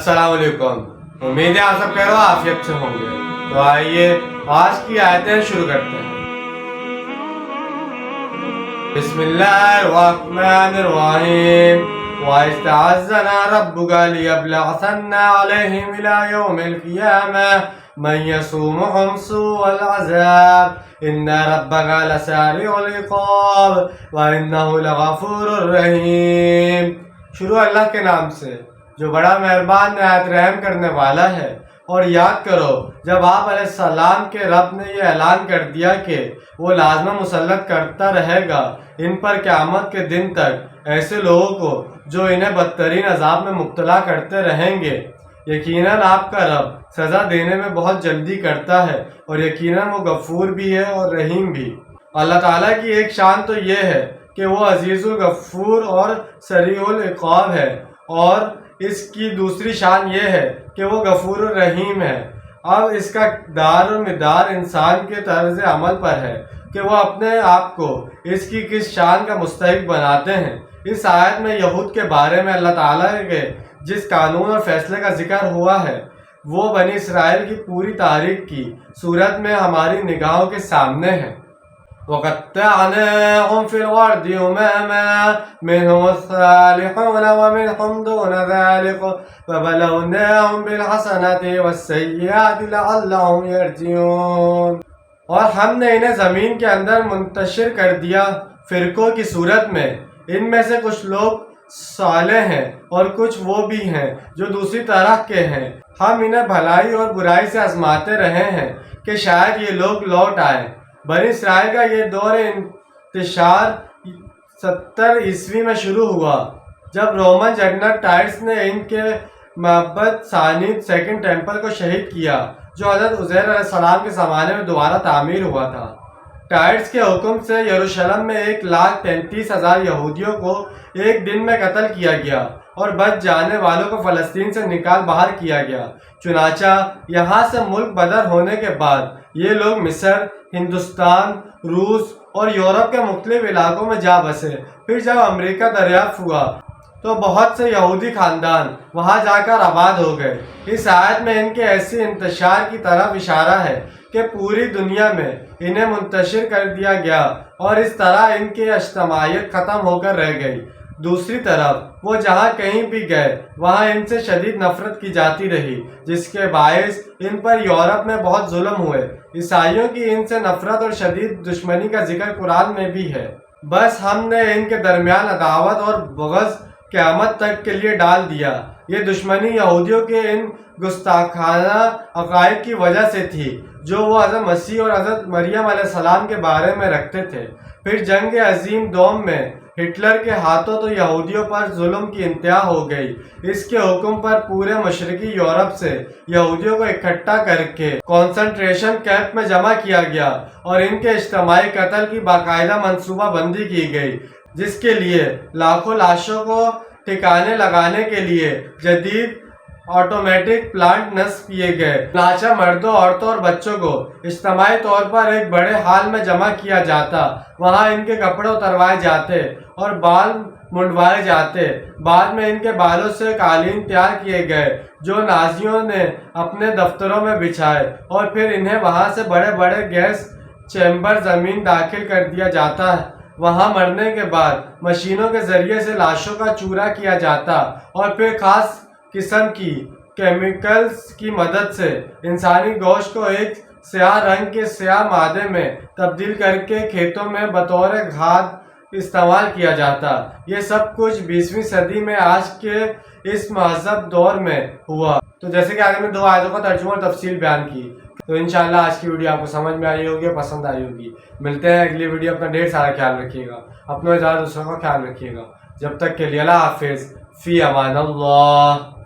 अस्सलाम वालेकुम। उम्मीद है आप सब खैर आफियत से होंगे। तो आइए आज की आयतें शुरू करते हैं। बिस्मिल्लाहिर्रहमानिर्रहीम। वइस्तअज़्ज़ना रब्बुका लियब्लअसन्ना अलैहिम इला यौमिल क़ियामह मन यसूमुहुम सूअल अज़ाब इन्ना रब्बका लसारिउल इक़ाब व इन्नहु लगफ़ूरुर रहीम। शुरू अल्लाह के नाम से जो बड़ा मेहरबान नहायत रहम करने वाला है। और याद करो जब आप अलैहिस्सलाम के रब ने यह ऐलान कर दिया कि वो लाज़िमन मुसल्लत करता रहेगा इन पर क़यामत के दिन तक ऐसे लोगों को जो इन्हें बदतरीन अज़ाब में मुब्तला करते रहेंगे। यकीनन आपका रब सज़ा देने में बहुत जल्दी करता है और यकीनन वो गफ़ूर भी है और रहीम भी। अल्लाह ताला की एक शान तो ये है कि वो अज़ीज़ुल गफ़ूर और सरीउल इक़ाब है, और इसकी दूसरी शान ये है कि वो गफ़ूर रहीम है। अब इसका दार और मिदार इंसान के तर्ज अमल पर है कि वो अपने आप को इसकी किस शान का मुस्तहिक बनाते हैं। इस आयत में यहूद के बारे में अल्लाह ताला के जिस कानून और फैसले का जिक्र हुआ है वो बनी इसराइल की पूरी तारीख की सूरत में हमारी निगाहों के सामने है। वक़त्तअनाहुम फिल अर्दि उममा मिनहुम अस्सालिहून व मिनहुम दून ज़ालिक वबलवनाहुम बिल हसनति वस्सय्यिआति लअल्लहुम यरजिऊन। और हमने इन्हें ज़मीन के अंदर मुंतशिर कर दिया फ़िरक़ों की सूरत में। इनमें से कुछ लोग सालेह हैं और कुछ वो भी हैं जो दूसरी तरह के हैं। हम इन्हें भलाई और बुराई से आजमाते रहे हैं कि शायद ये लोग लौट आए। बनी इसराइल का ये दौर इंतशार 70 ईस्वी में शुरू हुआ जब रोमन जनरल टाइटस ने इनके मअबद सानिद सेकंड टेम्पल को शहीद किया जो हज़रत उज़ैर अलैहिस्सलाम के ज़माने में दोबारा तामीर हुआ था। टाइटस के हुक्म से यरूशलेम में 1,33,000 यहूदियों को एक दिन में कत्ल किया गया और बच जाने वालों को फ़लस्तीन से निकाल बाहर किया गया। चुनाचा यहाँ से मुल्क बदर होने के बाद ये लोग मिस्र, हिंदुस्तान, रूस और यूरोप के मुख्तलिफ इलाकों में जा बसे। फिर जब अमेरिका दरियाफ्त हुआ तो बहुत से यहूदी ख़ानदान वहाँ जाकर आबाद हो गए। इस आयत में इनके ऐसी इंतशार की तरफ इशारा है कि पूरी दुनिया में इन्हें मुंतशिर कर दिया गया और इस तरह इनकी इज्तिमाइयत ख़त्म होकर रह गई। दूसरी तरफ वो जहाँ कहीं भी गए वहाँ इनसे शदीद नफरत की जाती रही, जिसके बायस इन पर यूरोप में बहुत जुल्म हुए। ईसाइयों की इनसे नफरत और शदीद दुश्मनी का जिक्र कुरान में भी है। बस हमने इनके दरमियान अदावत और बग़ज़ क़यामत तक के लिए डाल दिया। ये दुश्मनी यहूदियों के इन गुस्ताखाना अक़ाइद की वजह से थी जो वो हज़रत मसीह और हज़रत मरियम अलैहिस्सलाम के बारे में रखते थे। फिर जंग अज़ीम दोम में हिटलर के हाथों तो यहूदियों पर जुल्म की इंतहा हो गई। इसके हुक्म पर पूरे मशरकी यूरोप से यहूदियों को इकट्ठा करके कॉन्सेंट्रेशन कैंप में जमा किया गया और इनके इज्तिमाई कत्ल की बाकायदा मनसूबा बंदी की गई, जिसके लिए लाखों लाशों को ठिकाने लगाने के लिए जदीद ऑटोमेटिक प्लांट नस्ब किए गए। लाशा मर्दों, औरतों और बच्चों को इज्तिमाई तौर पर एक बड़े हाल में जमा किया जाता। वहाँ इनके कपड़े उतरवाए जाते और बाल मुंडवाए जाते। बाद में इनके बालों से कालीन तैयार किए गए जो नाजियों ने अपने दफ्तरों में बिछाए, और फिर इन्हें वहाँ से बड़े बड़े गैस चैम्बर ज़मीन दाखिल कर दिया जाता है। वहाँ मरने के बाद मशीनों के ज़रिए से लाशों का चूरा किया जाता और फिर खास किस्म की केमिकल्स की मदद से इंसानी गोश्त को एक स्याह रंग के स्याह मादे में तब्दील करके खेतों में बतौर खाद इस्तेमाल किया जाता। ये सब कुछ 20वीं सदी में आज के इस महज़ब दौर में हुआ। तो जैसे कि आगे में 2 आयतों का तर्जुमा और तफसील बयान की, तो इंशाअल्लाह आज की वीडियो आपको समझ में आई होगी, पसंद आई होगी। मिलते हैं अगली वीडियो। अपना ढेर सारा ख्याल रखिएगा, अपने ज़्यादा दूसरों का ख्याल रखिएगा। जब तक के लिए अल्लाह हाफ़िज़, फ़ी अमान अल्लाह।